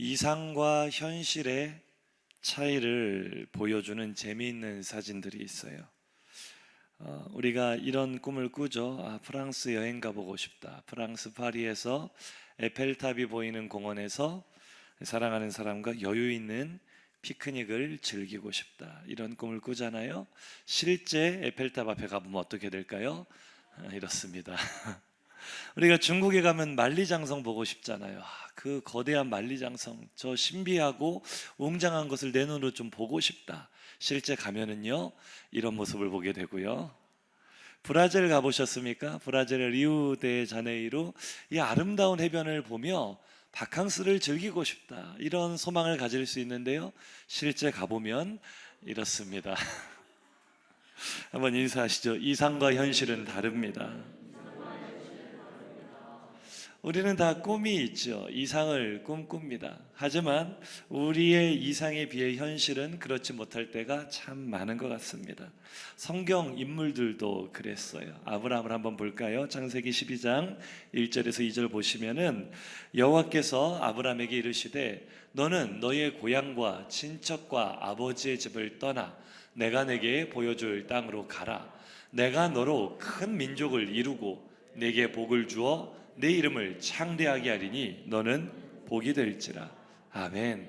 이상과 현실의 차이를 보여주는 재미있는 사진들이 있어요. 우리가 이런 꿈을 꾸죠. 프랑스 여행 가보고 싶다. 프랑스 파리에서 에펠탑이 보이는 공원에서 사랑하는 사람과 여유 있는 피크닉을 즐기고 싶다. 이런 꿈을 꾸잖아요. 실제 에펠탑 앞에 가보면 어떻게 될까요? 이렇습니다. 우리가 중국에 가면 만리장성 보고 싶잖아요. 그 거대한 만리장성, 저 신비하고 웅장한 것을 내 눈으로 좀 보고 싶다. 실제 가면은요, 이런 모습을 보게 되고요. 브라질 가보셨습니까? 브라질의 리우데자네이루, 이 아름다운 해변을 보며 바캉스를 즐기고 싶다. 이런 소망을 가질 수 있는데요. 실제 가보면 이렇습니다. 한번 인사하시죠. 이상과 현실은 다릅니다. 우리는 다 꿈이 있죠. 이상을 꿈꿉니다. 하지만 우리의 이상에 비해 현실은 그렇지 못할 때가 참 많은 것 같습니다. 성경 인물들도 그랬어요. 아브라함을 한번 볼까요? 창세기 12장 1절에서 2절 보시면은 여호와께서 아브라함에게 이르시되 너는 너의 고향과 친척과 아버지의 집을 떠나 내가 내게 보여줄 땅으로 가라. 내가 너로 큰 민족을 이루고 내게 복을 주어 내 이름을 창대하게 하리니 너는 복이 될지라. 아멘.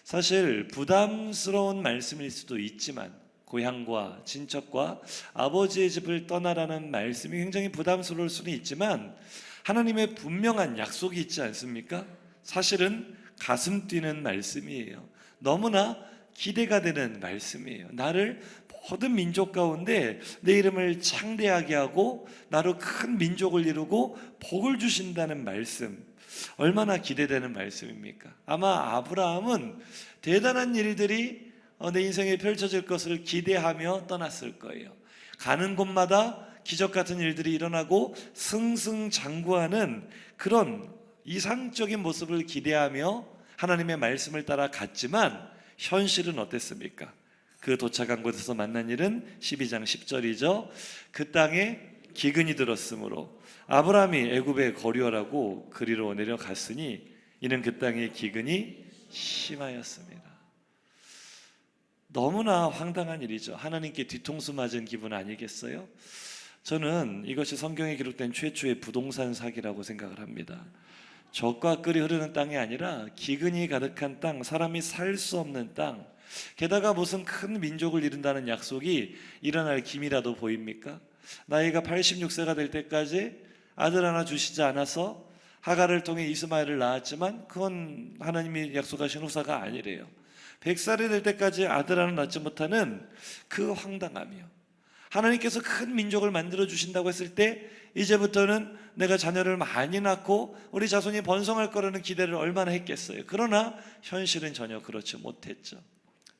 사실 부담스러운 말씀일 수도 있지만 고향과 친척과 아버지의 집을 떠나라는 말씀이 굉장히 부담스러울 수는 있지만 하나님의 분명한 약속이 있지 않습니까? 사실은 가슴 뛰는 말씀이에요. 너무나 기대가 되는 말씀이에요. 나를 모든 민족 가운데 내 이름을 창대하게 하고 나로 큰 민족을 이루고 복을 주신다는 말씀, 얼마나 기대되는 말씀입니까? 아마 아브라함은 대단한 일들이 내 인생에 펼쳐질 것을 기대하며 떠났을 거예요. 가는 곳마다 기적 같은 일들이 일어나고 승승장구하는 그런 이상적인 모습을 기대하며 하나님의 말씀을 따라 갔지만 현실은 어땠습니까? 그 도착한 곳에서 만난 일은 12장 10절이죠. 그 땅에 기근이 들었으므로 아브라함이 애굽에 거류하라고 그리로 내려갔으니 이는 그 땅에 기근이 심하였습니다. 너무나 황당한 일이죠. 하나님께 뒤통수 맞은 기분 아니겠어요? 저는 이것이 성경에 기록된 최초의 부동산 사기라고 생각을 합니다. 젖과 꿀이 흐르는 땅이 아니라 기근이 가득한 땅, 사람이 살 수 없는 땅, 게다가 무슨 큰 민족을 이룬다는 약속이 일어날 기미라도 보입니까? 나이가 86세가 될 때까지 아들 하나 주시지 않아서 하갈을 통해 이스마엘을 낳았지만 그건 하나님이 약속하신 후사가 아니래요. 100살이 될 때까지 아들 하나 낳지 못하는 그 황당함이요. 하나님께서 큰 민족을 만들어 주신다고 했을 때 이제부터는 내가 자녀를 많이 낳고 우리 자손이 번성할 거라는 기대를 얼마나 했겠어요. 그러나 현실은 전혀 그렇지 못했죠.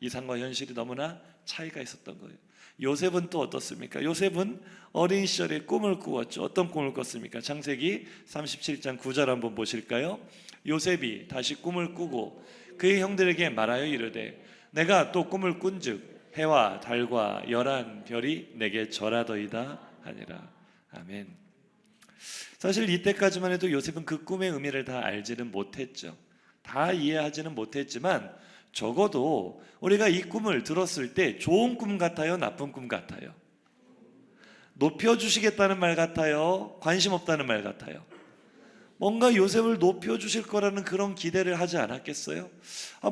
이상과 현실이 너무나 차이가 있었던 거예요. 요셉은 또 어떻습니까? 요셉은 어린 시절에 꿈을 꾸었죠. 어떤 꿈을 꿨습니까? 창세기 37장 9절 한번 보실까요? 요셉이 다시 꿈을 꾸고 그의 형들에게 말하여 이르되 내가 또 꿈을 꾼즉 해와 달과 열한 별이 내게 절하더이다 하니라. 아멘. 사실 이때까지만 해도 요셉은 그 꿈의 의미를 다 알지는 못했죠. 다 이해하지는 못했지만 적어도 우리가 이 꿈을 들었을 때 좋은 꿈 같아요? 나쁜 꿈 같아요? 높여주시겠다는 말 같아요? 관심 없다는 말 같아요? 뭔가 요셉을 높여주실 거라는 그런 기대를 하지 않았겠어요?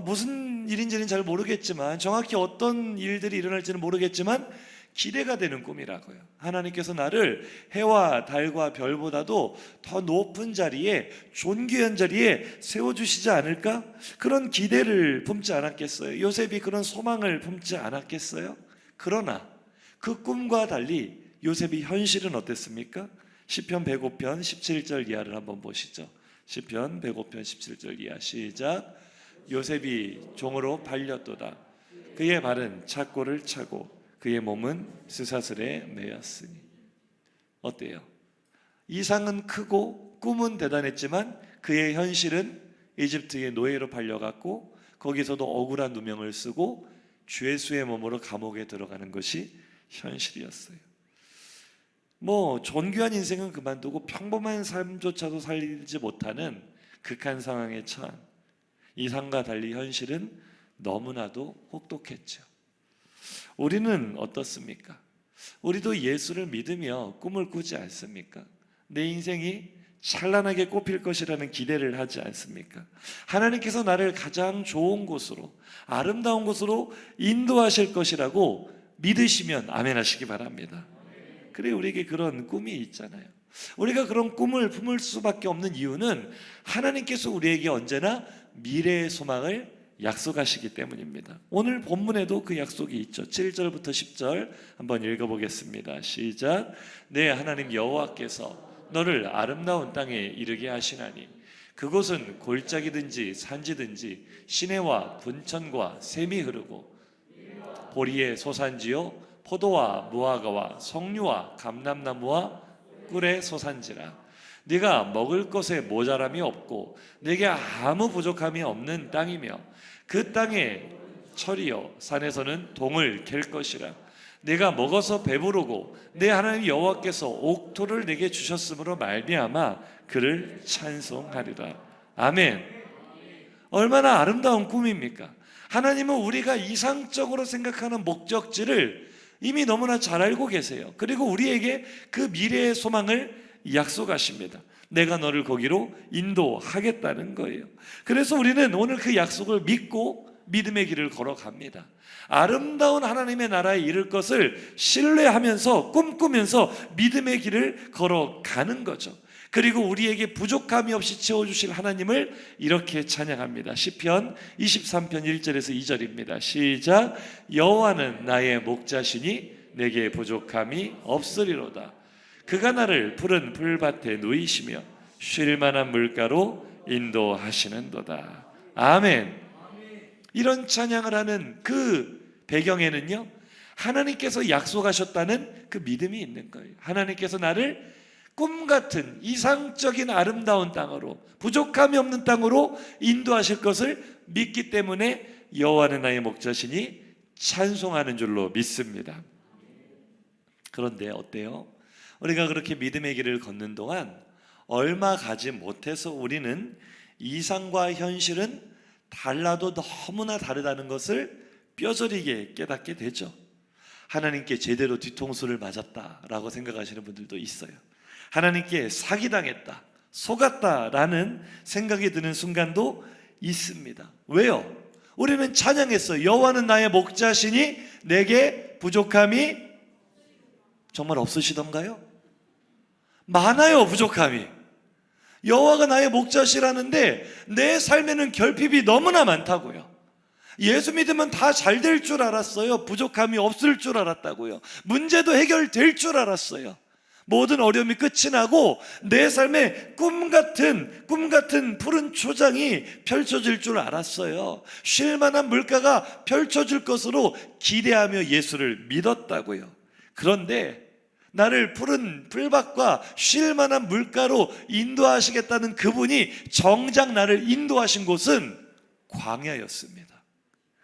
무슨 일인지는 잘 모르겠지만 정확히 어떤 일들이 일어날지는 모르겠지만 기대가 되는 꿈이라고요. 하나님께서 나를 해와 달과 별보다도 더 높은 자리에, 존귀한 자리에 세워주시지 않을까? 그런 기대를 품지 않았겠어요? 요셉이 그런 소망을 품지 않았겠어요? 그러나 그 꿈과 달리 요셉의 현실은 어땠습니까? 시편 105편 17절 이하를 한번 보시죠. 시편 105편 17절 이하 시작. 요셉이 종으로 팔렸도다. 그의 발은 착고를 차고 그의 몸은 쇠사슬에 매였으니. 어때요? 이상은 크고 꿈은 대단했지만 그의 현실은 이집트의 노예로 팔려갔고 거기서도 억울한 누명을 쓰고 죄수의 몸으로 감옥에 들어가는 것이 현실이었어요. 존귀한 인생은 그만두고 평범한 삶조차도 살지 못하는 극한 상황에 처한 이상과 달리 현실은 너무나도 혹독했죠. 우리는 어떻습니까? 우리도 예수를 믿으며 꿈을 꾸지 않습니까? 내 인생이 찬란하게 꽃필 것이라는 기대를 하지 않습니까? 하나님께서 나를 가장 좋은 곳으로, 아름다운 곳으로 인도하실 것이라고 믿으시면 아멘 하시기 바랍니다. 그래, 우리에게 그런 꿈이 있잖아요. 우리가 그런 꿈을 품을 수밖에 없는 이유는 하나님께서 우리에게 언제나 미래의 소망을 약속하시기 때문입니다. 오늘 본문에도 그 약속이 있죠. 7절부터 10절 한번 읽어보겠습니다. 시작. 내 하나님 여호와께서 너를 아름다운 땅에 이르게 하시나니 그곳은 골짜기든지 산지든지 시내와 분천과 샘이 흐르고 보리의 소산지요 포도와 무화과와 석류와 감람나무와 꿀의 소산지라. 네가 먹을 것에 모자람이 없고 네게 아무 부족함이 없는 땅이며 그 땅에 철이요 산에서는 동을 갤 것이라. 내가 먹어서 배부르고 내 하나님 여호와께서 옥토를 내게 주셨으므로 말미암아 그를 찬송하리라. 아멘. 얼마나 아름다운 꿈입니까? 하나님은 우리가 이상적으로 생각하는 목적지를 이미 너무나 잘 알고 계세요. 그리고 우리에게 그 미래의 소망을 약속하십니다. 내가 너를 거기로 인도하겠다는 거예요. 그래서 우리는 오늘 그 약속을 믿고 믿음의 길을 걸어갑니다. 아름다운 하나님의 나라에 이를 것을 신뢰하면서 꿈꾸면서 믿음의 길을 걸어가는 거죠. 그리고 우리에게 부족함이 없이 채워주실 하나님을 이렇게 찬양합니다. 시편 23편 1절에서 2절입니다. 시작. 여호와는 나의 목자시니 내게 부족함이 없으리로다. 그가 나를 푸른 풀밭에 누이시며 쉴 만한 물가로 인도하시는도다. 아멘. 이런 찬양을 하는 그 배경에는요, 하나님께서 약속하셨다는 그 믿음이 있는 거예요. 하나님께서 나를 꿈같은 이상적인 아름다운 땅으로, 부족함이 없는 땅으로 인도하실 것을 믿기 때문에 여호와는 나의 목자시니 찬송하는 줄로 믿습니다. 그런데 어때요? 우리가 그렇게 믿음의 길을 걷는 동안 얼마 가지 못해서 우리는 이상과 현실은 달라도 너무나 다르다는 것을 뼈저리게 깨닫게 되죠. 하나님께 제대로 뒤통수를 맞았다라고 생각하시는 분들도 있어요. 하나님께 사기당했다, 속았다라는 생각이 드는 순간도 있습니다. 왜요? 우리는 찬양했어요. 여호와는 나의 목자시니 내게 부족함이 정말 없으시던가요? 많아요, 부족함이. 여호와가 나의 목자시라는데 내 삶에는 결핍이 너무나 많다고요. 예수 믿으면 다 잘 될 줄 알았어요. 부족함이 없을 줄 알았다고요. 문제도 해결될 줄 알았어요. 모든 어려움이 끝이 나고 내 삶에 꿈같은 푸른 초장이 펼쳐질 줄 알았어요. 쉴만한 물가가 펼쳐질 것으로 기대하며 예수를 믿었다고요. 그런데 나를 푸른 풀밭과 쉴만한 물가로 인도하시겠다는 그분이 정작 나를 인도하신 곳은 광야였습니다.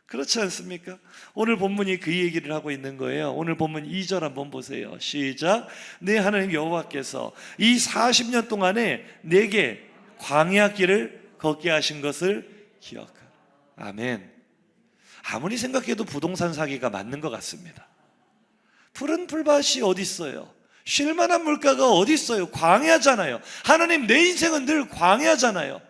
그렇지 않습니까? 오늘 본문이 그 얘기를 하고 있는 거예요. 오늘 본문 2절 한번 보세요. 시작. 내 하나님 여호와께서 이 40년 동안에 내게 광야 길을 걷게 하신 것을 기억하라. 아멘. 아무리 생각해도 부동산 사기가 맞는 것 같습니다. 푸른 풀밭이 어디 있어요? 쉴만한 물가가 어디 있어요? 광야잖아요. 하나님, 내 인생은 늘 광야잖아요.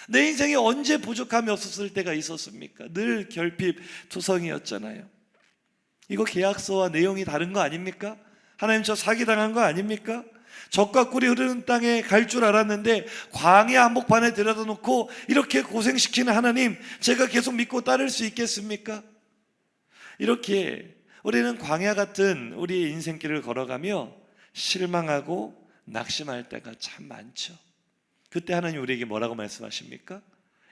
내 인생에 언제 부족함이 없었을 때가 있었습니까? 늘 결핍투성이었잖아요. 이거 계약서와 내용이 다른 거 아닙니까? 하나님, 저 사기당한 거 아닙니까? 젖과 꿀이 흐르는 땅에 갈 줄 알았는데 광야 한복판에 데려다 놓고 이렇게 고생시키는 하나님, 제가 계속 믿고 따를 수 있겠습니까? 이렇게 우리는 광야 같은 우리의 인생길을 걸어가며 실망하고 낙심할 때가 참 많죠. 그때 하나님 우리에게 뭐라고 말씀하십니까?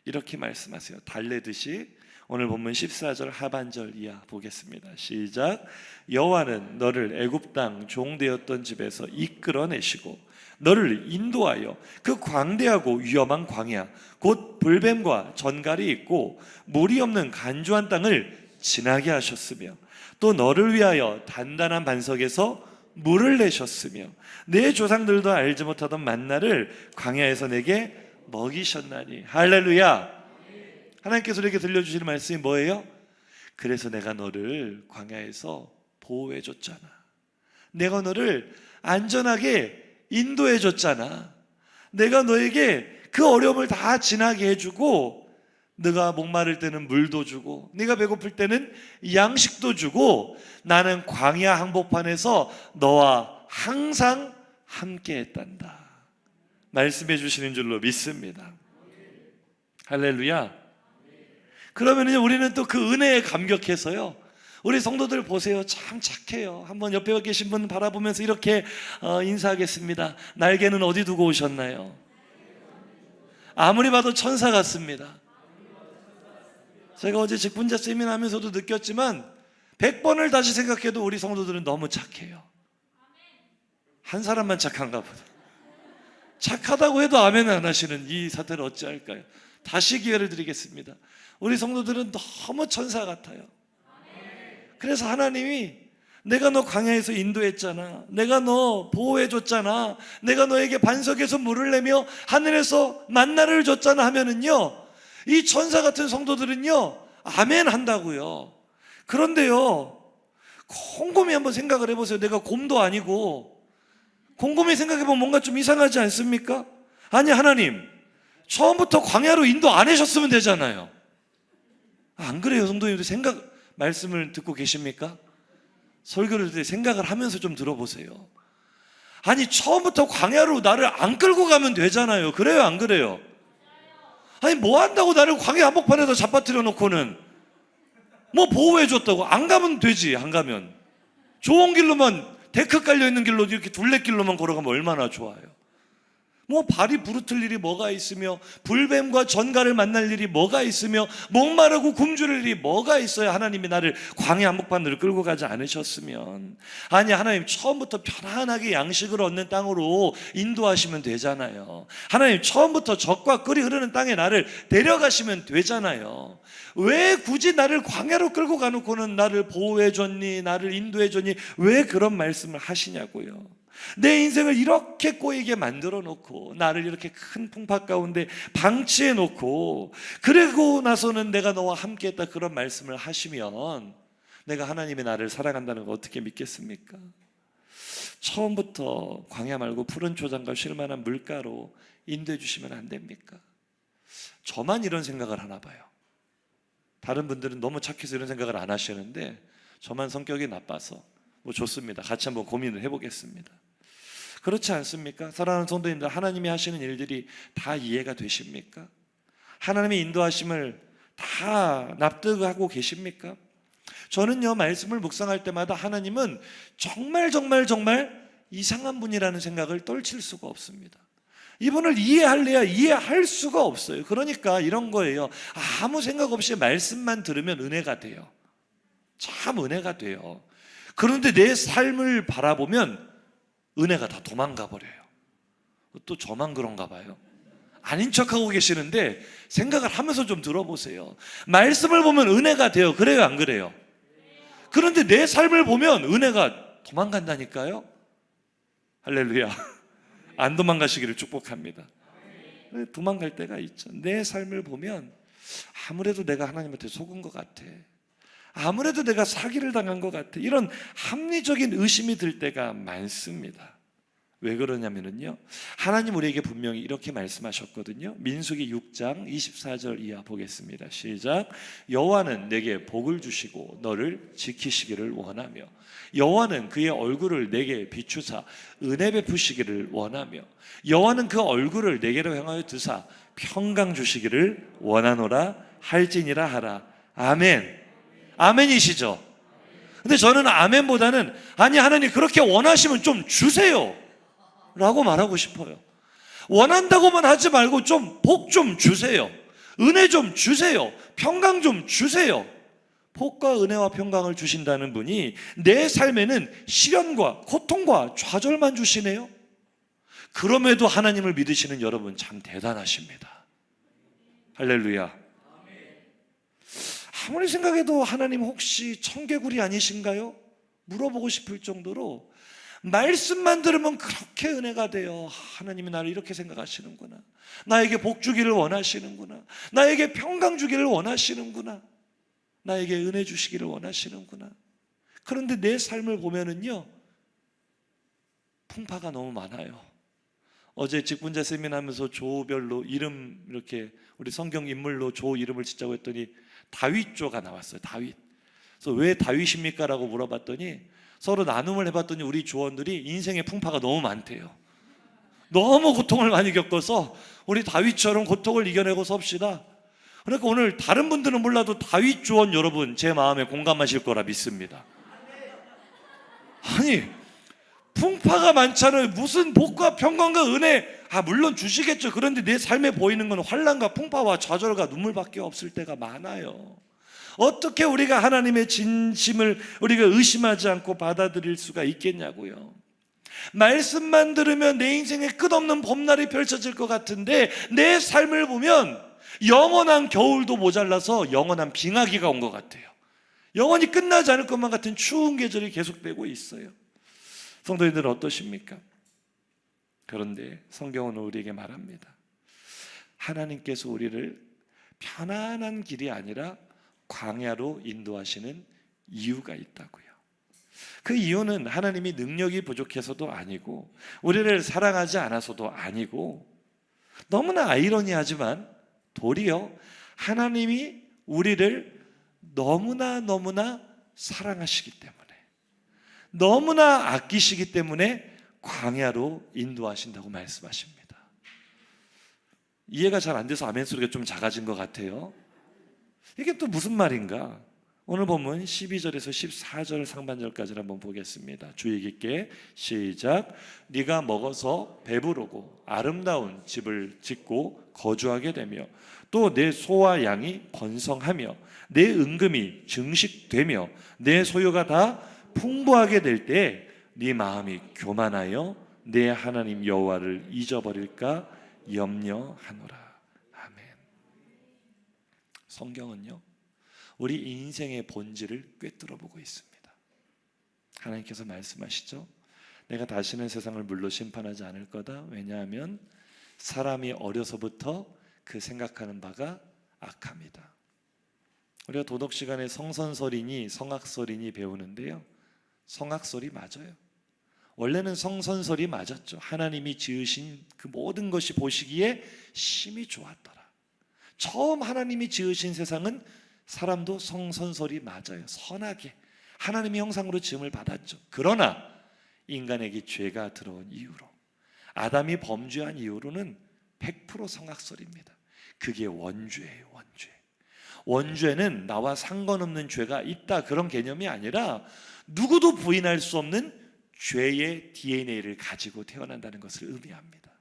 이렇게 말씀하세요. 달래듯이. 오늘 본문 14절 하반절 이하 보겠습니다. 시작. 여호와는 너를 애굽 땅 종되었던 집에서 이끌어내시고 너를 인도하여 그 광대하고 위험한 광야 곧 불뱀과 전갈이 있고 물이 없는 간주한 땅을 지나게 하셨으며 또 너를 위하여 단단한 반석에서 물을 내셨으며 내 조상들도 알지 못하던 만나를 광야에서 내게 먹이셨나니. 할렐루야. 하나님께서 우리에게 들려주시는 말씀이 뭐예요? 그래서 내가 너를 광야에서 보호해 줬잖아. 내가 너를 안전하게 인도해 줬잖아. 내가 너에게 그 어려움을 다 지나게 해주고, 네가 목마를 때는 물도 주고, 네가 배고플 때는 양식도 주고, 나는 광야 한복판에서 너와 항상 함께 했단다. 말씀해 주시는 줄로 믿습니다. 할렐루야. 그러면 우리는 또 그 은혜에 감격해서요, 우리 성도들 보세요. 참 착해요. 한번 옆에 계신 분 바라보면서 이렇게 인사하겠습니다. 날개는 어디 두고 오셨나요? 아무리 봐도 천사 같습니다. 제가 어제 직분자 세미나 하면서도 느꼈지만 100번을 다시 생각해도 우리 성도들은 너무 착해요. 한 사람만 착한가 보다. 착하다고 해도 아멘 안 하시는 이 사태를 어찌할까요? 다시 기회를 드리겠습니다. 우리 성도들은 너무 천사 같아요. 그래서 하나님이 내가 너 광야에서 인도했잖아, 내가 너 보호해줬잖아, 내가 너에게 반석에서 물을 내며 하늘에서 만나를 줬잖아 하면은요, 이 천사 같은 성도들은요 아멘 한다고요. 그런데요, 곰곰이 한번 생각을 해보세요. 내가 곰도 아니고 곰곰이 생각해보면 뭔가 좀 이상하지 않습니까? 아니, 하나님 처음부터 광야로 인도 안 하셨으면 되잖아요. 안 그래요? 성도님들 말씀을 듣고 계십니까? 설교를 할 때 생각을 하면서 좀 들어보세요. 아니, 처음부터 광야로 나를 안 끌고 가면 되잖아요. 그래요, 안 그래요? 아니, 뭐 한다고 나를 광야 한복판에다 잡아뜨려 놓고는 뭐 보호해줬다고. 안 가면 되지. 안 가면 좋은 길로만, 데크 깔려있는 길로, 이렇게 둘레길로만 걸어가면 얼마나 좋아요. 뭐 발이 부르틀 일이 뭐가 있으며, 불뱀과 전갈을 만날 일이 뭐가 있으며, 목마르고 굶주릴 일이 뭐가 있어요. 하나님이 나를 광야 한복판으로 끌고 가지 않으셨으면. 아니, 하나님 처음부터 편안하게 양식을 얻는 땅으로 인도하시면 되잖아요. 하나님 처음부터 젖과 꿀이 흐르는 땅에 나를 데려가시면 되잖아요. 왜 굳이 나를 광야로 끌고 가놓고는 나를 보호해줬니, 나를 인도해줬니, 왜 그런 말씀을 하시냐고요. 내 인생을 이렇게 꼬이게 만들어 놓고, 나를 이렇게 큰 풍파 가운데 방치해 놓고, 그리고 나서는 내가 너와 함께 했다, 그런 말씀을 하시면 내가 하나님이 나를 사랑한다는 걸 어떻게 믿겠습니까? 처음부터 광야 말고 푸른 초장과 쉴만한 물가로 인도해 주시면 안 됩니까? 저만 이런 생각을 하나 봐요. 다른 분들은 너무 착해서 이런 생각을 안 하시는데, 저만 성격이 나빠서 뭐 좋습니다. 같이 한번 고민을 해보겠습니다. 그렇지 않습니까? 사랑하는 성도님들, 하나님이 하시는 일들이 다 이해가 되십니까? 하나님의 인도하심을 다 납득하고 계십니까? 저는요, 말씀을 묵상할 때마다 하나님은 정말 이상한 분이라는 생각을 떨칠 수가 없습니다. 이분을 이해할래야 이해할 수가 없어요. 그러니까 이런 거예요. 아무 생각 없이 말씀만 들으면 은혜가 돼요. 참 은혜가 돼요. 그런데 내 삶을 바라보면 은혜가 다 도망가 버려요. 또 저만 그런가 봐요. 아닌 척하고 계시는데 생각을 하면서 좀 들어보세요. 말씀을 보면 은혜가 돼요. 그래요, 안 그래요? 그런데 내 삶을 보면 은혜가 도망간다니까요. 할렐루야. 안 도망가시기를 축복합니다. 도망갈 때가 있죠. 내 삶을 보면 아무래도 내가 하나님한테 속은 것 같아, 아무래도 내가 사기를 당한 것 같아, 이런 합리적인 의심이 들 때가 많습니다. 왜 그러냐면요, 하나님 우리에게 분명히 이렇게 말씀하셨거든요. 민수기 6장 24절 이하 보겠습니다. 시작. 여호와는 내게 복을 주시고 너를 지키시기를 원하며, 여호와는 그의 얼굴을 내게 비추사 은혜 베푸시기를 원하며, 여호와는 그 얼굴을 내게로 향하여 드사 평강 주시기를 원하노라 할지니라 하라. 아멘. 아멘이시죠? 근데 저는 아멘보다는, 아니 하나님 그렇게 원하시면 좀 주세요 라고 말하고 싶어요. 원한다고만 하지 말고 좀 복 좀 주세요, 은혜 좀 주세요, 평강 좀 주세요. 복과 은혜와 평강을 주신다는 분이 내 삶에는 시련과 고통과 좌절만 주시네요. 그럼에도 하나님을 믿으시는 여러분 참 대단하십니다. 할렐루야. 아무리 생각해도 하나님 혹시 청개구리 아니신가요? 물어보고 싶을 정도로 말씀만 들으면 그렇게 은혜가 돼요. 하나님이 나를 이렇게 생각하시는구나, 나에게 복 주기를 원하시는구나, 나에게 평강 주기를 원하시는구나, 나에게 은혜 주시기를 원하시는구나. 그런데 내 삶을 보면은요, 풍파가 너무 많아요. 어제 직분자 세미나하면서 조별로 이름, 이렇게 우리 성경 인물로 조 이름을 짓자고 했더니 다윗조가 나왔어요. 다윗. 그래서 왜 다윗입니까? 라고 물어봤더니 서로 나눔을 해봤더니 우리 조원들이 인생의 풍파가 너무 많대요. 너무 고통을 많이 겪어서 우리 다윗처럼 고통을 이겨내고 섭시다. 그러니까 오늘 다른 분들은 몰라도 다윗 조원 여러분, 제 마음에 공감하실 거라 믿습니다. 아니, 풍파가 많잖아요. 무슨 복과 평강과 은혜, 물론 주시겠죠. 그런데 내 삶에 보이는 건 환난과 풍파와 좌절과 눈물밖에 없을 때가 많아요. 어떻게 우리가 하나님의 진심을 우리가 의심하지 않고 받아들일 수가 있겠냐고요. 말씀만 들으면 내 인생에 끝없는 봄날이 펼쳐질 것 같은데 내 삶을 보면 영원한 겨울도 모자라서 영원한 빙하기가 온 것 같아요. 영원히 끝나지 않을 것만 같은 추운 계절이 계속되고 있어요. 성도님들은 어떠십니까? 그런데 성경은 우리에게 말합니다. 하나님께서 우리를 편안한 길이 아니라 광야로 인도하시는 이유가 있다고요. 그 이유는 하나님이 능력이 부족해서도 아니고 우리를 사랑하지 않아서도 아니고, 너무나 아이러니하지만 도리어 하나님이 우리를 너무나 사랑하시기 때문에, 너무나 아끼시기 때문에 광야로 인도하신다고 말씀하십니다. 이해가 잘 안 돼서 아멘 소리가 좀 작아진 것 같아요. 이게 또 무슨 말인가? 오늘 본문 12절에서 14절 상반절까지를 한번 보겠습니다. 주의 깊게 시작. 네가 먹어서 배부르고 아름다운 집을 짓고 거주하게 되며 또 내 소와 양이 번성하며 내 은금이 증식되며 내 소유가 다 풍부하게 될 때 네 마음이 교만하여 내 하나님 여호와를 잊어버릴까 염려하노라. 아멘. 성경은요, 우리 인생의 본질을 꿰뚫어 보고 있습니다. 하나님께서 말씀하시죠. 내가 다시는 세상을 물로 심판하지 않을 거다. 왜냐하면 사람이 어려서부터 그 생각하는 바가 악합니다. 우리가 도덕 시간에 성선설이니 성악설이니 배우는데요, 성악설이 맞아요. 원래는 성선설이 맞았죠. 하나님이 지으신 그 모든 것이 보시기에 심히 좋았더라. 처음 하나님이 지으신 세상은 사람도 성선설이 맞아요. 선하게 하나님의 형상으로 지음을 받았죠. 그러나 인간에게 죄가 들어온 이후로, 아담이 범죄한 이후로는 100% 성악설입니다. 그게 원죄예요. 원죄. 원죄는 나와 상관없는 죄가 있다, 그런 개념이 아니라 누구도 부인할 수 없는 죄의 DNA를 가지고 태어난다는 것을 의미합니다.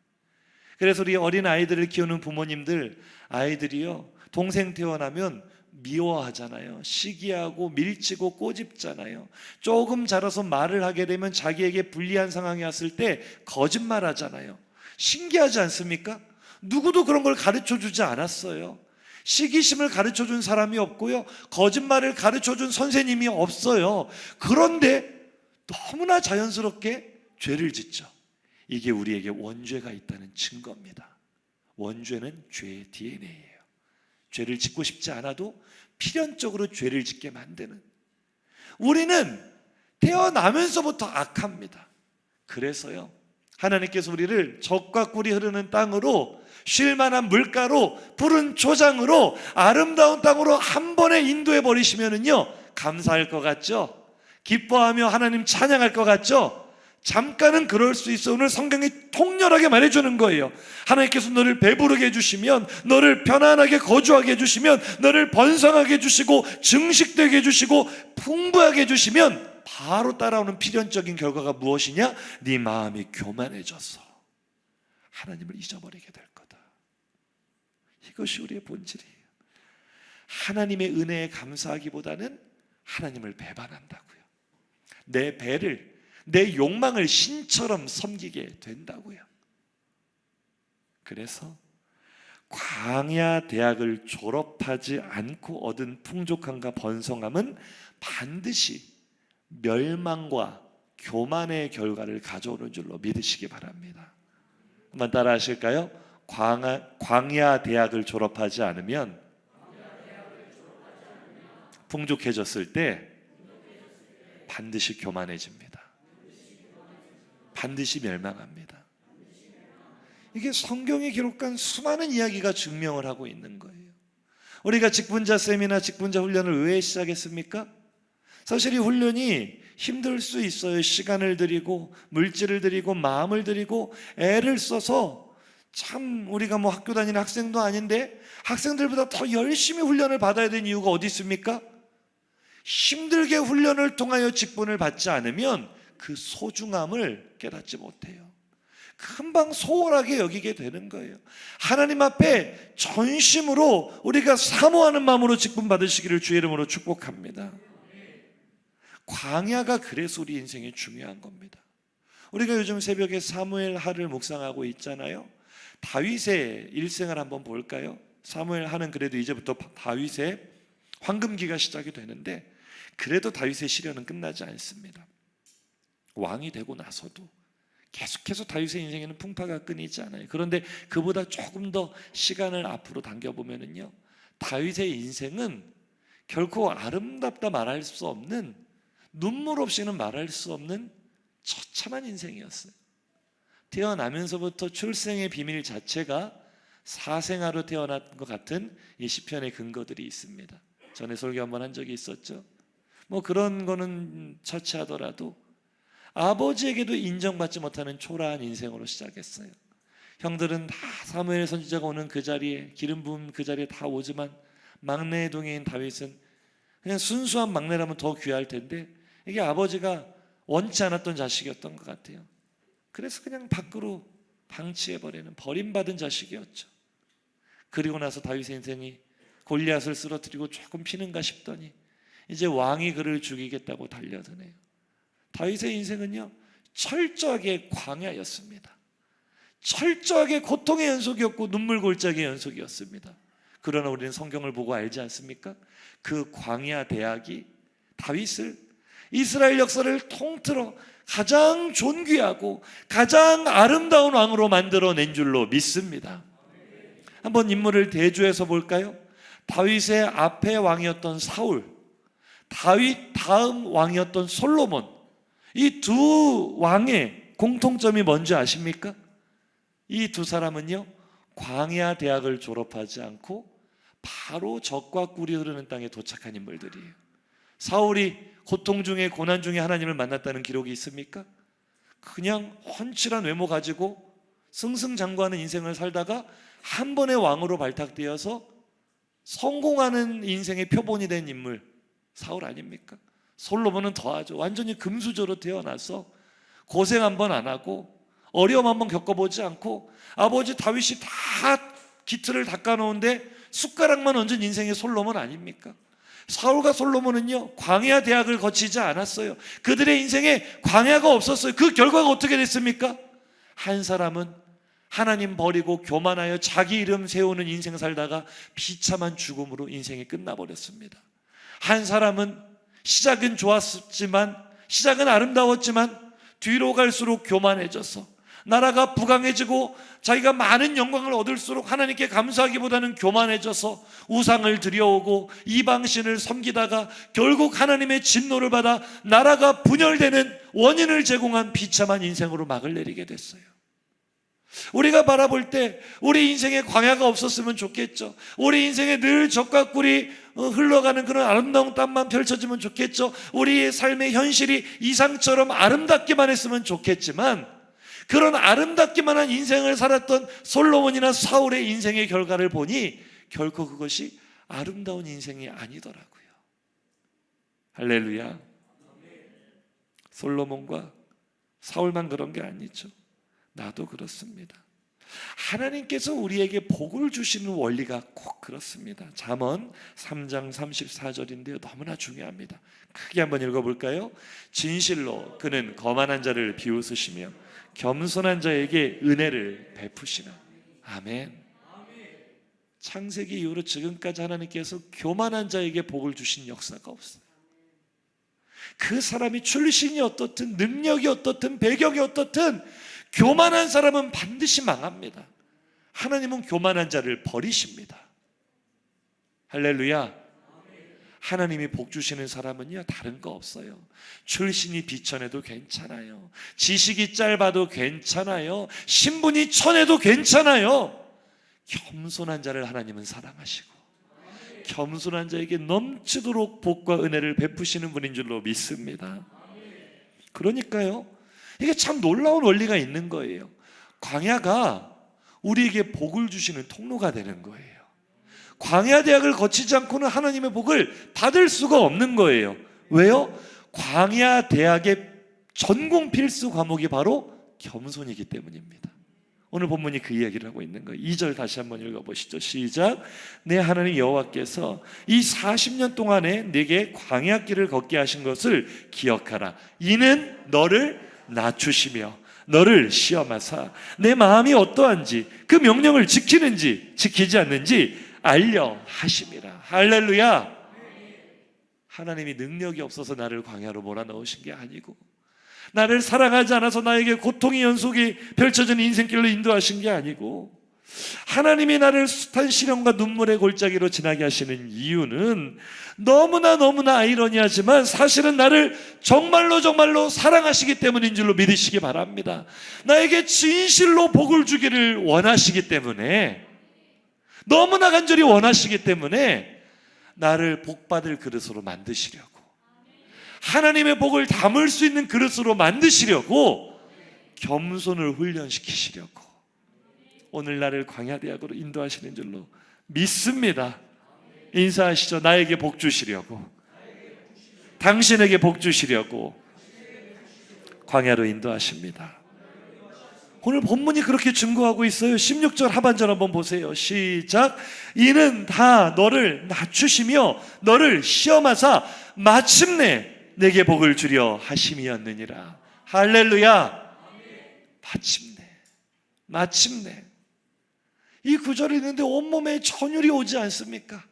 그래서 우리 어린 아이들을 키우는 부모님들, 아이들이요, 동생 태어나면 미워하잖아요. 시기하고 밀치고 꼬집잖아요. 조금 자라서 말을 하게 되면 자기에게 불리한 상황이 왔을 때 거짓말하잖아요. 신기하지 않습니까? 누구도 그런 걸 가르쳐주지 않았어요. 시기심을 가르쳐준 사람이 없고요, 거짓말을 가르쳐준 선생님이 없어요. 그런데 너무나 자연스럽게 죄를 짓죠. 이게 우리에게 원죄가 있다는 증거입니다. 원죄는 죄의 DNA예요. 죄를 짓고 싶지 않아도 필연적으로 죄를 짓게 만드는, 우리는 태어나면서부터 악합니다. 그래서요, 하나님께서 우리를 젖과 꿀이 흐르는 땅으로, 쉴만한 물가로, 푸른 초장으로, 아름다운 땅으로 한 번에 인도해 버리시면은요, 감사할 것 같죠? 기뻐하며 하나님 찬양할 것 같죠? 잠깐은 그럴 수 있어. 오늘 성경이 통렬하게 말해주는 거예요. 하나님께서 너를 배부르게 해주시면, 너를 편안하게 거주하게 해주시면, 너를 번성하게 해주시고 증식되게 해주시고 풍부하게 해주시면 바로 따라오는 필연적인 결과가 무엇이냐? 네 마음이 교만해져서 하나님을 잊어버리게 될 거다. 이것이 우리의 본질이에요. 하나님의 은혜에 감사하기보다는 하나님을 배반한다고요. 내 배를, 내 욕망을 신처럼 섬기게 된다고요. 그래서 광야 대학을 졸업하지 않고 얻은 풍족함과 번성함은 반드시 멸망과 교만의 결과를 가져오는 줄로 믿으시기 바랍니다. 한번 따라 하실까요? 광야 대학을 졸업하지 않으면 풍족해졌을 때 반드시 교만해집니다. 반드시 멸망합니다. 이게 성경에 기록한 수많은 이야기가 증명을 하고 있는 거예요. 우리가 직분자 셈이나 직분자 훈련을 왜 시작했습니까? 사실 이 훈련이 힘들 수 있어요. 시간을 들이고 물질을 들이고 마음을 들이고 애를 써서 참 우리가 뭐 학교 다니는 학생도 아닌데 학생들보다 더 열심히 훈련을 받아야 되는 이유가 어디 있습니까? 힘들게 훈련을 통하여 직분을 받지 않으면 그 소중함을 깨닫지 못해요. 금방 소홀하게 여기게 되는 거예요. 하나님 앞에 전심으로 우리가 사모하는 마음으로 직분 받으시기를 주의 이름으로 축복합니다. 광야가 그래서 우리 인생에 중요한 겁니다. 우리가 요즘 새벽에 사무엘 하를 묵상하고 있잖아요. 다윗의 일생을 한번 볼까요? 사무엘 하는 그래도 이제부터 다윗의 황금기가 시작이 되는데 그래도 다윗의 시련은 끝나지 않습니다. 왕이 되고 나서도 계속해서 다윗의 인생에는 풍파가 끊이지 않아요. 그런데 그보다 조금 더 시간을 앞으로 당겨보면요, 다윗의 인생은 결코 아름답다 말할 수 없는, 눈물 없이는 말할 수 없는 처참한 인생이었어요. 태어나면서부터 출생의 비밀 자체가 사생아로 태어난 것 같은 이 시편의 근거들이 있습니다. 전에 설교 한번 한 적이 있었죠. 뭐 그런 거는 처치하더라도 아버지에게도 인정받지 못하는 초라한 인생으로 시작했어요. 형들은 다 사무엘 선지자가 오는 그 자리에, 기름 부은 그 자리에 다 오지만 막내의 동해인 다윗은 그냥 순수한 막내라면 더 귀할 텐데 이게 아버지가 원치 않았던 자식이었던 것 같아요. 그래서 그냥 밖으로 방치해버리는 버림받은 자식이었죠. 그리고 나서 다윗의 인생이 골리앗을 쓰러뜨리고 조금 피는가 싶더니 이제 왕이 그를 죽이겠다고 달려드네요. 다윗의 인생은요, 철저하게 광야였습니다. 철저하게 고통의 연속이었고 눈물 골짜기의 연속이었습니다. 그러나 우리는 성경을 보고 알지 않습니까? 그 광야 대학이 다윗을 이스라엘 역사를 통틀어 가장 존귀하고 가장 아름다운 왕으로 만들어낸 줄로 믿습니다. 한번 인물을 대조해서 볼까요? 다윗의 앞에 왕이었던 사울, 다윗 다음 왕이었던 솔로몬, 이 두 왕의 공통점이 뭔지 아십니까? 이 두 사람은요, 광야 대학을 졸업하지 않고 바로 적과 꿀이 흐르는 땅에 도착한 인물들이에요. 사울이 고통 중에 고난 중에 하나님을 만났다는 기록이 있습니까? 그냥 훤칠한 외모 가지고 승승장구하는 인생을 살다가 한 번의 왕으로 발탁되어서 성공하는 인생의 표본이 된 인물, 사울 아닙니까? 솔로몬은 더하죠. 완전히 금수저로 태어나서 고생 한번 안 하고 어려움 한번 겪어보지 않고 아버지 다윗이 다 기틀을 닦아놓은데 숟가락만 얹은 인생의 솔로몬 아닙니까? 사울과 솔로몬은요, 광야 대학을 거치지 않았어요. 그들의 인생에 광야가 없었어요. 그 결과가 어떻게 됐습니까? 한 사람은 하나님 버리고 교만하여 자기 이름 세우는 인생 살다가 비참한 죽음으로 인생이 끝나버렸습니다. 한 사람은 시작은 좋았지만, 시작은 아름다웠지만 뒤로 갈수록 교만해져서 나라가 부강해지고 자기가 많은 영광을 얻을수록 하나님께 감사하기보다는 교만해져서 우상을 들여오고 이방신을 섬기다가 결국 하나님의 진노를 받아 나라가 분열되는 원인을 제공한 비참한 인생으로 막을 내리게 됐어요. 우리가 바라볼 때 우리 인생에 광야가 없었으면 좋겠죠. 우리 인생에 늘 적과 꿀이 흘러가는 그런 아름다운 땅만 펼쳐지면 좋겠죠. 우리의 삶의 현실이 이상처럼 아름답기만 했으면 좋겠지만, 그런 아름답기만 한 인생을 살았던 솔로몬이나 사울의 인생의 결과를 보니 결코 그것이 아름다운 인생이 아니더라고요. 할렐루야. 솔로몬과 사울만 그런 게 아니죠. 나도 그렇습니다. 하나님께서 우리에게 복을 주시는 원리가 꼭 그렇습니다. 잠언 3장 34절인데요, 너무나 중요합니다. 크게 한번 읽어볼까요? 진실로 그는 거만한 자를 비웃으시며 겸손한 자에게 은혜를 베푸시나. 아멘. 창세기 이후로 지금까지 하나님께서 교만한 자에게 복을 주신 역사가 없어요. 그 사람이 출신이 어떻든 능력이 어떻든 배경이 어떻든 교만한 사람은 반드시 망합니다. 하나님은 교만한 자를 버리십니다. 할렐루야. 하나님이 복 주시는 사람은요, 다른 거 없어요. 출신이 비천해도 괜찮아요. 지식이 짧아도 괜찮아요. 신분이 천해도 괜찮아요. 겸손한 자를 하나님은 사랑하시고 겸손한 자에게 넘치도록 복과 은혜를 베푸시는 분인 줄로 믿습니다. 그러니까요, 이게 참 놀라운 원리가 있는 거예요. 광야가 우리에게 복을 주시는 통로가 되는 거예요. 광야 대학을 거치지 않고는 하나님의 복을 받을 수가 없는 거예요. 왜요? 광야 대학의 전공 필수 과목이 바로 겸손이기 때문입니다. 오늘 본문이 그 이야기를 하고 있는 거예요. 2절 다시 한번 읽어보시죠. 시작. 내 하나님 여호와께서 이 40년 동안에 내게 광야길을 걷게 하신 것을 기억하라. 이는 너를 낮추시며 너를 시험하사 내 마음이 어떠한지 그 명령을 지키는지 지키지 않는지 알려 하심이라. 할렐루야. 하나님이 능력이 없어서 나를 광야로 몰아넣으신 게 아니고 나를 사랑하지 않아서 나에게 고통의 연속이 펼쳐진 인생길로 인도하신 게 아니고 하나님이 나를 숱한 시련과 눈물의 골짜기로 지나게 하시는 이유는 너무나 아이러니하지만 사실은 나를 정말로 사랑하시기 때문인 줄로 믿으시기 바랍니다. 나에게 진실로 복을 주기를 원하시기 때문에, 너무나 간절히 원하시기 때문에 나를 복받을 그릇으로 만드시려고, 하나님의 복을 담을 수 있는 그릇으로 만드시려고 겸손을 훈련시키시려고 오늘 나를 광야대학으로 인도하시는 줄로 믿습니다. 인사하시죠. 나에게 복 주시려고, 당신에게 복 주시려고 광야로 인도하십니다. 오늘 본문이 그렇게 증거하고 있어요. 16절 하반절 한번 보세요. 시작. 이는 다 너를 낮추시며 너를 시험하사 마침내 내게 복을 주려 하심이었느니라. 할렐루야. 마침내. 이 구절이 있는데 온몸에 전율이 오지 않습니까?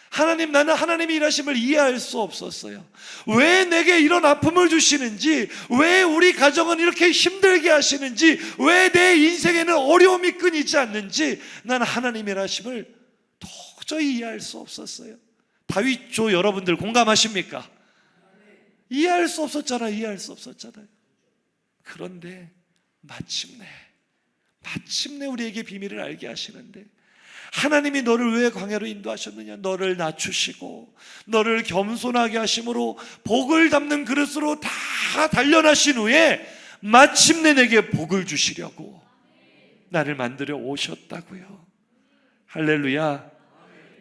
하나님, 나는 하나님의 일하심을 이해할 수 없었어요. 왜 내게 이런 아픔을 주시는지, 왜 우리 가정은 이렇게 힘들게 하시는지, 왜 내 인생에는 어려움이 끊이지 않는지 나는 하나님의 일하심을 도저히 이해할 수 없었어요. 다윗조 여러분들 공감하십니까? 이해할 수 없었잖아요. 그런데 마침내 우리에게 비밀을 알게 하시는데, 하나님이 너를 왜 광야로 인도하셨느냐? 너를 낮추시고 너를 겸손하게 하심으로 복을 담는 그릇으로 다 단련하신 후에 마침내 내게 복을 주시려고 나를 만들어 오셨다고요. 할렐루야.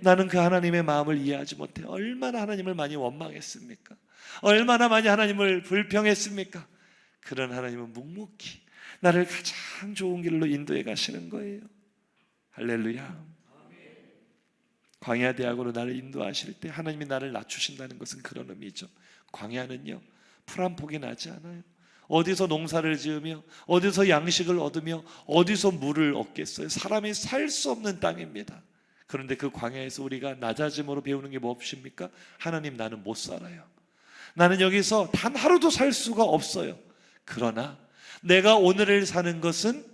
나는 그 하나님의 마음을 이해하지 못해 얼마나 하나님을 많이 원망했습니까? 얼마나 많이 하나님을 불평했습니까? 그런 하나님은 묵묵히 나를 가장 좋은 길로 인도해 가시는 거예요. 할렐루야. 광야대학으로 나를 인도하실 때 하나님이 나를 낮추신다는 것은 그런 의미죠. 광야는요, 풀 한 폭이 나지 않아요. 어디서 농사를 지으며 어디서 양식을 얻으며 어디서 물을 얻겠어요? 사람이 살 수 없는 땅입니다. 그런데 그 광야에서 우리가 낮아짐으로 배우는 게 무엇입니까? 하나님, 나는 못 살아요. 나는 여기서 단 하루도 살 수가 없어요. 그러나 내가 오늘을 사는 것은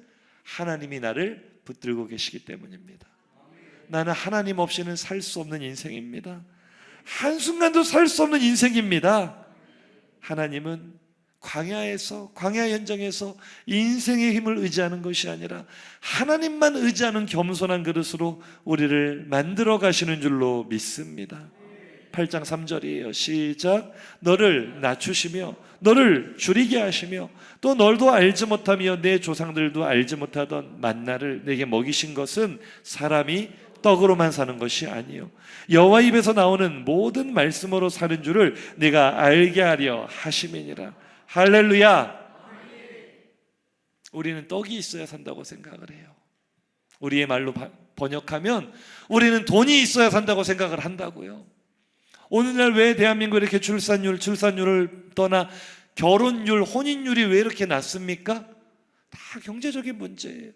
하나님이 나를 붙들고 계시기 때문입니다. 나는 하나님 없이는 살 수 없는 인생입니다. 한순간도 살 수 없는 인생입니다. 하나님은 광야에서, 광야 현장에서 인생의 힘을 의지하는 것이 아니라 하나님만 의지하는 겸손한 그릇으로 우리를 만들어 가시는 줄로 믿습니다. 8장 3절이에요. 시작. 너를 낮추시며 너를 줄이게 하시며 또 너도 알지 못하며 내 조상들도 알지 못하던 만나를 내게 먹이신 것은 사람이 떡으로만 사는 것이 아니요 여호와 입에서 나오는 모든 말씀으로 사는 줄을 네가 알게 하려 하심이니라. 할렐루야. 우리는 떡이 있어야 산다고 생각을 해요. 우리의 말로 번역하면 우리는 돈이 있어야 산다고 생각을 한다고요. 오늘날 왜 대한민국 이렇게 출산율을 떠나 결혼율, 혼인율이 왜 이렇게 낮습니까? 다 경제적인 문제예요.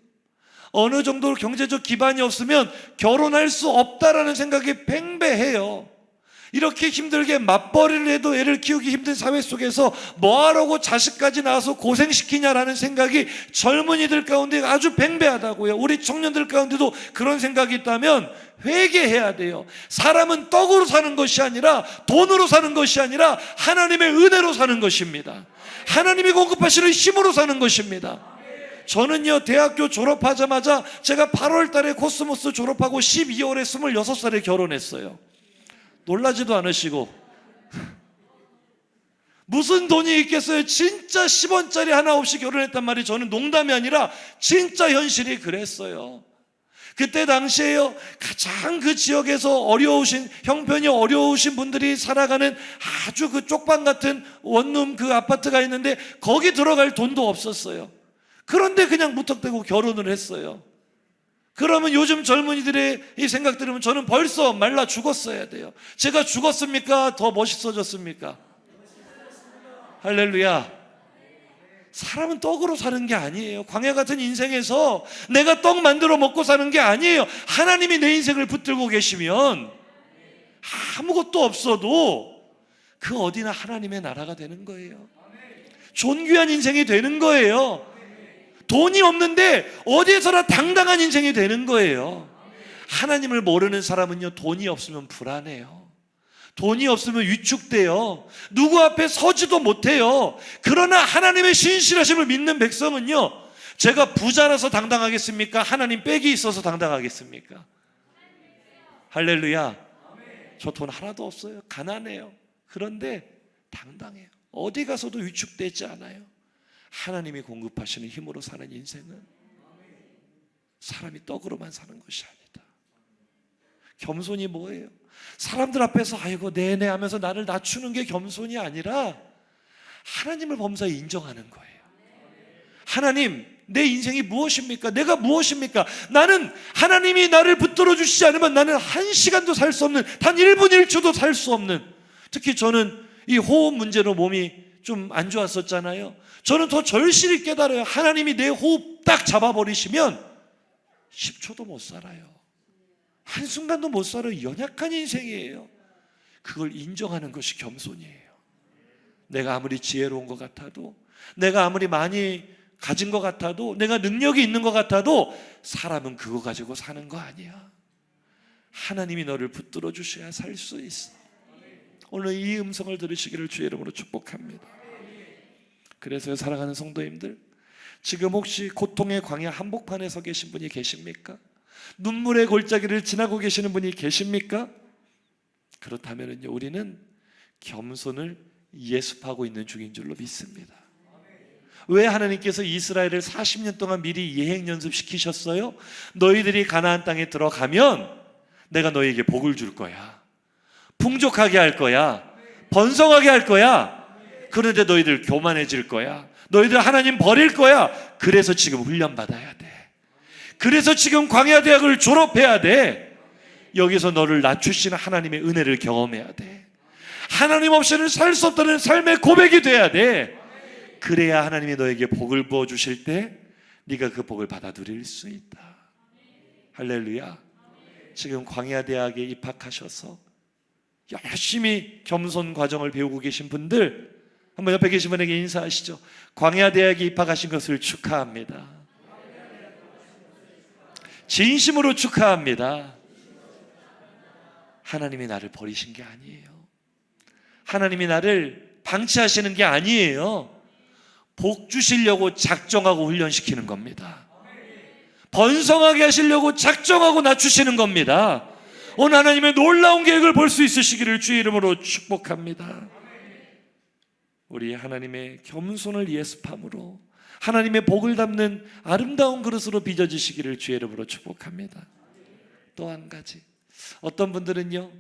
어느 정도 경제적 기반이 없으면 결혼할 수 없다라는 생각이 팽배해요. 이렇게 힘들게 맞벌이를 해도 애를 키우기 힘든 사회 속에서 뭐하라고 자식까지 낳아서 고생시키냐라는 생각이 젊은이들 가운데 아주 뱅배하다고요. 우리 청년들 가운데도 그런 생각이 있다면 회개해야 돼요. 사람은 떡으로 사는 것이 아니라, 돈으로 사는 것이 아니라 하나님의 은혜로 사는 것입니다. 하나님이 공급하시는 힘으로 사는 것입니다. 저는요, 대학교 졸업하자마자 제가 8월 달에 코스모스 졸업하고 12월에 26살에 결혼했어요. 놀라지도 않으시고 무슨 돈이 있겠어요. 진짜 10원짜리 하나 없이 결혼했단 말이 저는 농담이 아니라 진짜 현실이 그랬어요. 그때 당시에요, 가장 그 지역에서 어려우신, 형편이 어려우신 분들이 살아가는 아주 그 쪽방 같은 원룸 그 아파트가 있는데 거기 들어갈 돈도 없었어요. 그런데 그냥 무턱대고 결혼을 했어요. 그러면 요즘 젊은이들의 이 생각 들으면 저는 벌써 말라 죽었어야 돼요. 제가 죽었습니까? 더 멋있어졌습니까? 할렐루야. 사람은 떡으로 사는 게 아니에요. 광야 같은 인생에서 내가 떡 만들어 먹고 사는 게 아니에요. 하나님이 내 인생을 붙들고 계시면 아무것도 없어도 그 어디나 하나님의 나라가 되는 거예요. 존귀한 인생이 되는 거예요. 돈이 없는데 어디에서나 당당한 인생이 되는 거예요. 하나님을 모르는 사람은요, 돈이 없으면 불안해요. 돈이 없으면 위축돼요. 누구 앞에 서지도 못해요. 그러나 하나님의 신실하심을 믿는 백성은요, 제가 부자라서 당당하겠습니까? 하나님 빽이 있어서 당당하겠습니까? 할렐루야. 저 돈 하나도 없어요. 가난해요. 그런데 당당해요. 어디 가서도 위축되지 않아요. 하나님이 공급하시는 힘으로 사는 인생은 사람이 떡으로만 사는 것이 아니다. 겸손이 뭐예요? 사람들 앞에서 아이고 네네 하면서 나를 낮추는 게 겸손이 아니라 하나님을 범사에 인정하는 거예요. 하나님, 내 인생이 무엇입니까? 내가 무엇입니까? 나는 하나님이 나를 붙들어 주시지 않으면 나는 한 시간도 살 수 없는, 단 1분 1초도 살 수 없는, 특히 저는 이 호흡 문제로 몸이 좀 안 좋았었잖아요. 저는 더 절실히 깨달아요. 하나님이 내 호흡 딱 잡아버리시면 10초도 못 살아요. 한순간도 못 살아요. 연약한 인생이에요. 그걸 인정하는 것이 겸손이에요. 내가 아무리 지혜로운 것 같아도, 내가 아무리 많이 가진 것 같아도, 내가 능력이 있는 것 같아도 사람은 그거 가지고 사는 거 아니야. 하나님이 너를 붙들어 주셔야 살 수 있어. 오늘 이 음성을 들으시기를 주의 이름으로 축복합니다. 그래서 사랑하는 성도님들, 지금 혹시 고통의 광야 한복판에 서 계신 분이 계십니까? 눈물의 골짜기를 지나고 계시는 분이 계십니까? 그렇다면요, 우리는 겸손을 예습하고 있는 중인 줄로 믿습니다. 왜 하나님께서 이스라엘을 40년 동안 미리 예행 연습시키셨어요? 너희들이 가나안 땅에 들어가면 내가 너희에게 복을 줄 거야. 풍족하게 할 거야. 번성하게 할 거야. 그런데 너희들 교만해질 거야. 너희들 하나님 버릴 거야. 그래서 지금 훈련받아야 돼. 그래서 지금 광야대학을 졸업해야 돼. 여기서 너를 낮추시는 하나님의 은혜를 경험해야 돼. 하나님 없이는 살 수 없다는 삶의 고백이 돼야 돼. 그래야 하나님이 너에게 복을 부어주실 때 네가 그 복을 받아 누릴 수 있다. 할렐루야. 지금 광야대학에 입학하셔서 열심히 겸손 과정을 배우고 계신 분들, 한번 옆에 계신 분에게 인사하시죠. 광야대학에 입학하신 것을 축하합니다. 진심으로 축하합니다. 하나님이 나를 버리신 게 아니에요. 하나님이 나를 방치하시는 게 아니에요. 복 주시려고 작정하고 훈련시키는 겁니다. 번성하게 하시려고 작정하고 낮추시는 겁니다. 오늘 하나님의 놀라운 계획을 볼 수 있으시기를 주의 이름으로 축복합니다. 우리 하나님의 겸손을 예습함으로 하나님의 복을 담는 아름다운 그릇으로 빚어지시기를 주의 이름으로 축복합니다. 또 한 가지, 어떤 분들은요,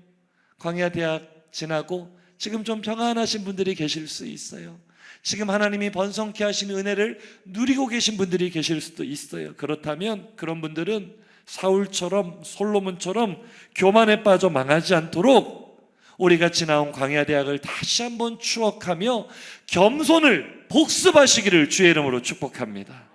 광야대학 지나고 지금 좀 평안하신 분들이 계실 수 있어요. 지금 하나님이 번성케 하시는 은혜를 누리고 계신 분들이 계실 수도 있어요. 그렇다면 그런 분들은 사울처럼, 솔로몬처럼 교만에 빠져 망하지 않도록 우리가 지나온 광야대학을 다시 한번 추억하며 겸손을 복습하시기를 주의 이름으로 축복합니다.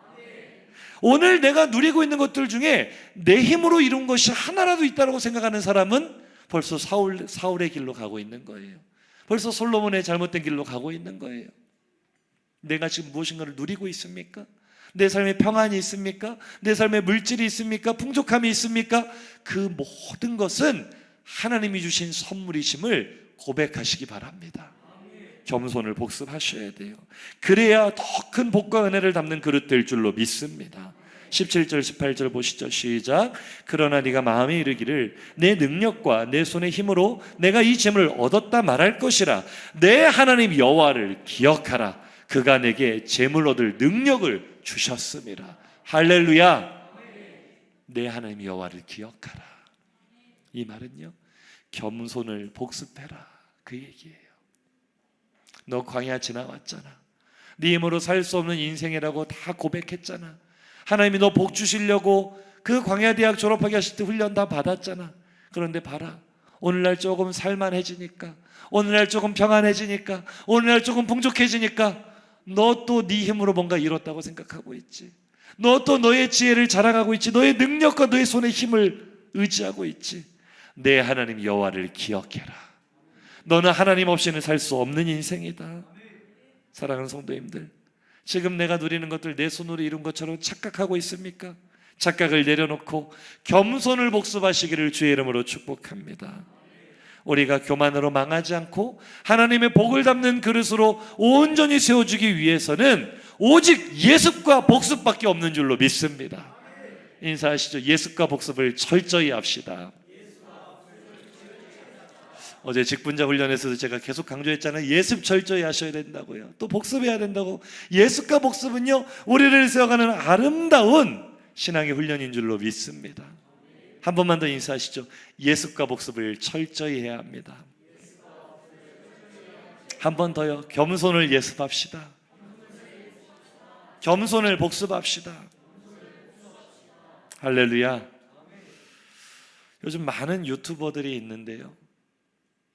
오늘 내가 누리고 있는 것들 중에 내 힘으로 이룬 것이 하나라도 있다고 생각하는 사람은 벌써 사울의 길로 가고 있는 거예요. 벌써 솔로몬의 잘못된 길로 가고 있는 거예요. 내가 지금 무엇인가를 누리고 있습니까? 내 삶에 평안이 있습니까? 내 삶에 물질이 있습니까? 풍족함이 있습니까? 그 모든 것은 하나님이 주신 선물이심을 고백하시기 바랍니다. 겸손을 복습하셔야 돼요. 그래야 더 큰 복과 은혜를 담는 그릇 될 줄로 믿습니다. 17절 18절 보시죠. 시작. 그러나 네가 마음에 이르기를 내 능력과 내 손의 힘으로 내가 이 재물을 얻었다 말할 것이라. 내 하나님 여호와를 기억하라. 그가 내게 재물 얻을 능력을 주셨음이라. 할렐루야. 내 하나님 여호와를 기억하라. 이 말은요, 겸손을 복습해라, 그 얘기예요. 너 광야 지나왔잖아. 네 힘으로 살 수 없는 인생이라고 다 고백했잖아. 하나님이 너 복 주시려고 그 광야 대학 졸업하게 하실 때 훈련 다 받았잖아. 그런데 봐라, 오늘날 조금 살만해지니까, 오늘날 조금 평안해지니까, 오늘날 조금 풍족해지니까 너 또 네 힘으로 뭔가 이뤘다고 생각하고 있지. 너 또 너의 지혜를 자랑하고 있지. 너의 능력과 너의 손의 힘을 의지하고 있지. 내 하나님 여호와를 기억해라. 너는 하나님 없이는 살 수 없는 인생이다. 사랑하는 성도님들, 지금 내가 누리는 것들 내 손으로 이룬 것처럼 착각하고 있습니까? 착각을 내려놓고 겸손을 복습하시기를 주의 이름으로 축복합니다. 우리가 교만으로 망하지 않고 하나님의 복을 담는 그릇으로 온전히 세워주기 위해서는 오직 예습과 복습밖에 없는 줄로 믿습니다. 인사하시죠. 예습과 복습을 철저히 합시다. 어제 직분자 훈련에서도 제가 계속 강조했잖아요. 예습 철저히 하셔야 된다고요. 또 복습해야 된다고. 예습과 복습은요, 우리를 세워가는 아름다운 신앙의 훈련인 줄로 믿습니다. 한 번만 더 인사하시죠. 예습과 복습을 철저히 해야 합니다. 한 번 더요. 겸손을 예습합시다. 겸손을 복습합시다. 할렐루야. 요즘 많은 유튜버들이 있는데요,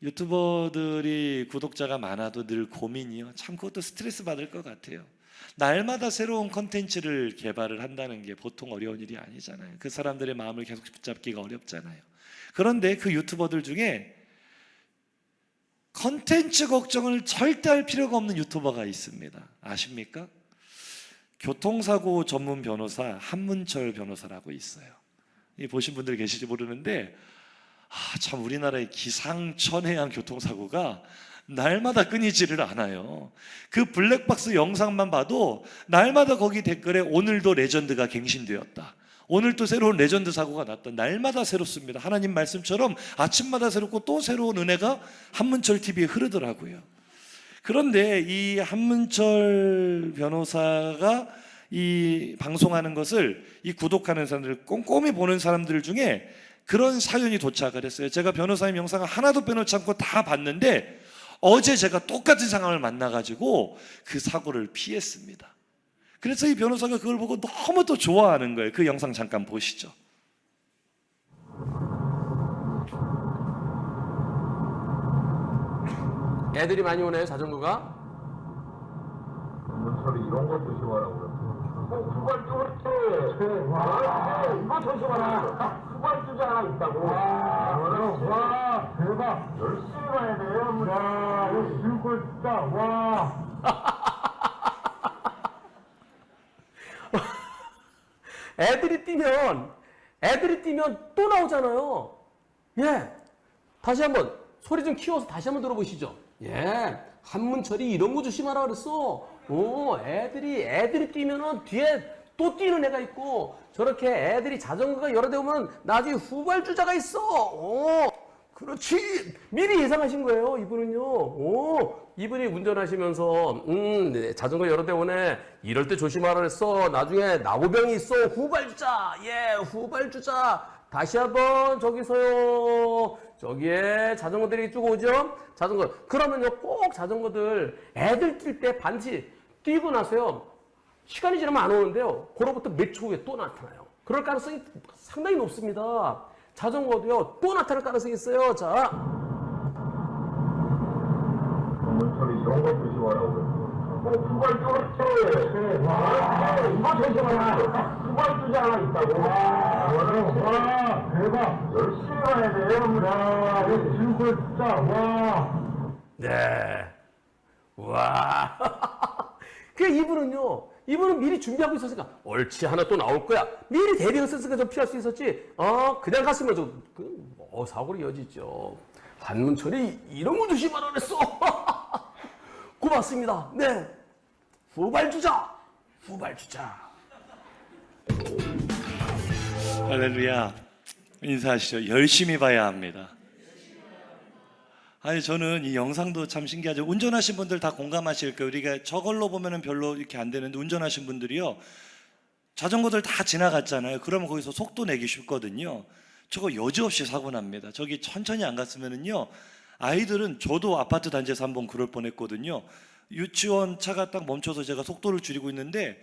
유튜버들이 구독자가 많아도 늘 고민이요, 참 그것도 스트레스 받을 것 같아요. 날마다 새로운 콘텐츠를 개발을 한다는 게 보통 어려운 일이 아니잖아요. 그 사람들의 마음을 계속 붙잡기가 어렵잖아요. 그런데 그 유튜버들 중에 콘텐츠 걱정을 절대 할 필요가 없는 유튜버가 있습니다. 아십니까? 교통사고 전문 변호사 한문철 변호사라고 있어요. 보신 분들 계실지 모르는데, 참 우리나라의 기상천외한 교통사고가 날마다 끊이지를 않아요. 그 블랙박스 영상만 봐도 날마다 거기 댓글에 오늘도 레전드가 갱신되었다, 오늘 또 새로운 레전드 사고가 났다. 날마다 새롭습니다. 하나님 말씀처럼 아침마다 새롭고 또 새로운 은혜가 한문철 TV에 흐르더라고요. 그런데 이 한문철 변호사가 이 방송하는 것을 이 구독하는 사람들, 꼼꼼히 보는 사람들 중에 그런 사연이 도착을 했어요. 제가 변호사님 영상을 하나도 빼놓지 않고 다 봤는데, 어제 제가 똑같은 상황을 만나가지고 그 사고를 피했습니다. 그래서 이 변호사가 그걸 보고 너무 또 좋아하는 거예요. 그 영상 잠깐 보시죠. 애들이 많이 오네요, 자전거가. 문철이 이런 거 조심하라고 그래. 후발주 와, 이거 조심하라. 후발주자 하나 있다고. 와, 대박. 열심히 봐야 돼요. 야, 이거 줄걸 진짜. 와. 애들이 뛰면 또 나오잖아요. 예. 다시 한번 소리 좀 키워서 다시 한번 들어보시죠. 예. 한문철이 이런 거 조심하라 그랬어. 애들이 뛰면은 뒤에 또 뛰는 애가 있고, 저렇게 애들이 자전거가 여러 대 오면 나중에 후발주자가 있어. 그렇지. 미리 예상하신 거예요, 이분은요. 이분이 운전하시면서 네, 자전거 여러 대 오네, 이럴 때 조심하라 그랬어. 나중에 나고병이 있어. 후발주자. 예, 후발주자. 다시 한번 저기서요. 저기에 자전거들이 쭉 오죠. 자전거. 그러면요, 꼭 자전거들 애들 뛸 때 반드시 뛰고 나서요, 시간이 지나면 안 오는데요, 그로부터 몇 초 후에 또 나타나요. 그럴 가능성이 상당히 높습니다. 자전거도요, 또 나타날 가능성이 있어요. 자, 문철이 이런 거 조심하라고 그래. 두발 그렇지. 이거 조심하라. 두발 주자 하나 있다고. 와, 대박. 열심히 가야 돼. 야, 이거 지우고 진짜. 와. 네. 와. 그 이분은 미리 준비하고 있었으니까 옳지 하나 또 나올 거야. 미리 대비했으니까 좀 피할 수 있었지. 그냥 갔으면 좀 사고를 이어지죠. 한문철이 이런 거 조심하라 그랬어. 고맙습니다. 네. 후발 주자. 할렐루야. 인사하시죠. 열심히 봐야 합니다. 아니 저는 이 영상도 참 신기하죠. 운전하신 분들 다 공감하실 거예요. 우리가 저걸로 보면은 별로 이렇게 안 되는데 운전하신 분들이요, 자전거들 다 지나갔잖아요. 그러면 거기서 속도 내기 쉽거든요. 저거 여지없이 사고 납니다. 저기 천천히 안 갔으면은요, 아이들은, 저도 아파트 단지에서 한번 그럴 뻔했거든요. 유치원 차가 딱 멈춰서 제가 속도를 줄이고 있는데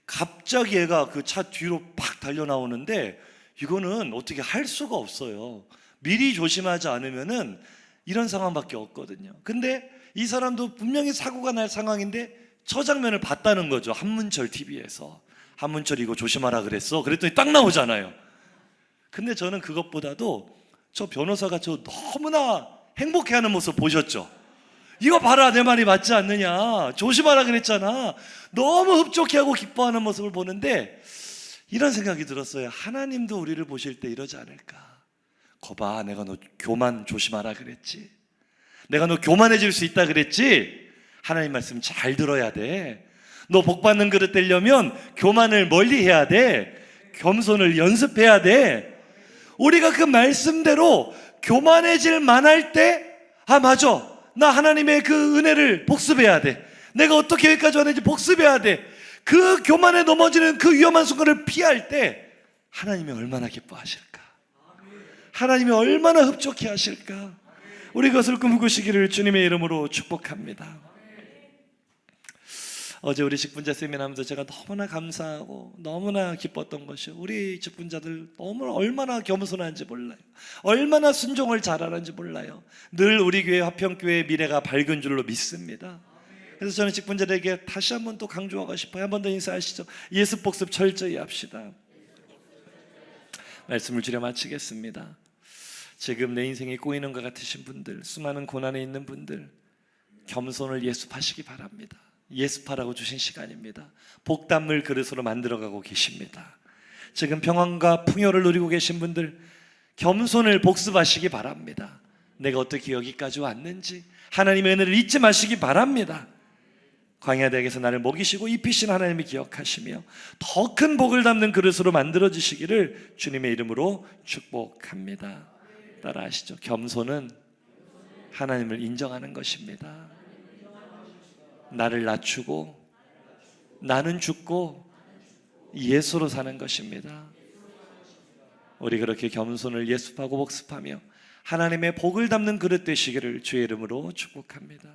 갑자기 얘가 그 차 뒤로 팍 달려 나오는데, 이거는 어떻게 할 수가 없어요. 미리 조심하지 않으면은 이런 상황밖에 없거든요. 근데 이 사람도 분명히 사고가 날 상황인데 저 장면을 봤다는 거죠. 한문철 TV에서. 한문철 이거 조심하라 그랬어. 그랬더니 딱 나오잖아요. 근데 저는 그것보다도 저 변호사가 저 너무나 행복해하는 모습 보셨죠? 이거 봐라, 내 말이 맞지 않느냐, 조심하라 그랬잖아. 너무 흡족해하고 기뻐하는 모습을 보는데 이런 생각이 들었어요. 하나님도 우리를 보실 때 이러지 않을까. 거봐, 내가 너 교만 조심하라 그랬지. 내가 너 교만해질 수 있다 그랬지. 하나님 말씀 잘 들어야 돼. 너 복 받는 그릇 되려면 교만을 멀리 해야 돼. 겸손을 연습해야 돼. 우리가 그 말씀대로 교만해질 만할 때, 맞아, 나 하나님의 그 은혜를 복습해야 돼. 내가 어떻게 여기까지 왔는지 복습해야 돼. 그 교만에 넘어지는 그 위험한 순간을 피할 때 하나님이 얼마나 기뻐하실까. 하나님이 얼마나 흡족해 하실까. 우리 그것을 꿈꾸시기를 주님의 이름으로 축복합니다. 어제 우리 직분자 세미나하면서 제가 너무나 감사하고 너무나 기뻤던 것이, 우리 직분자들 너무 얼마나 겸손한지 몰라요. 얼마나 순종을 잘하는지 몰라요. 늘 우리 교회 화평교회의 미래가 밝은 줄로 믿습니다. 그래서 저는 직분자들에게 다시 한번 또 강조하고 싶어요. 한 번 더 인사하시죠. 예수 복습 철저히 합시다. 말씀을 줄여 마치겠습니다. 지금 내 인생이 꼬이는 것 같으신 분들, 수많은 고난에 있는 분들, 겸손을 예습하시기 바랍니다. 예습하라고 주신 시간입니다. 복담물 그릇으로 만들어가고 계십니다. 지금 평안과 풍요를 누리고 계신 분들, 겸손을 복습하시기 바랍니다. 내가 어떻게 여기까지 왔는지 하나님의 은혜를 잊지 마시기 바랍니다. 광야대학에서 나를 먹이시고 입히신 하나님이 기억하시며 더 큰 복을 담는 그릇으로 만들어지시기를 주님의 이름으로 축복합니다. 따라하시죠. 겸손은 하나님을 인정하는 것입니다. 나를 낮추고 나는 죽고 예수로 사는 것입니다. 우리 그렇게 겸손을 예습하고 복습하며 하나님의 복을 담는 그릇 되시기를 주의 이름으로 축복합니다.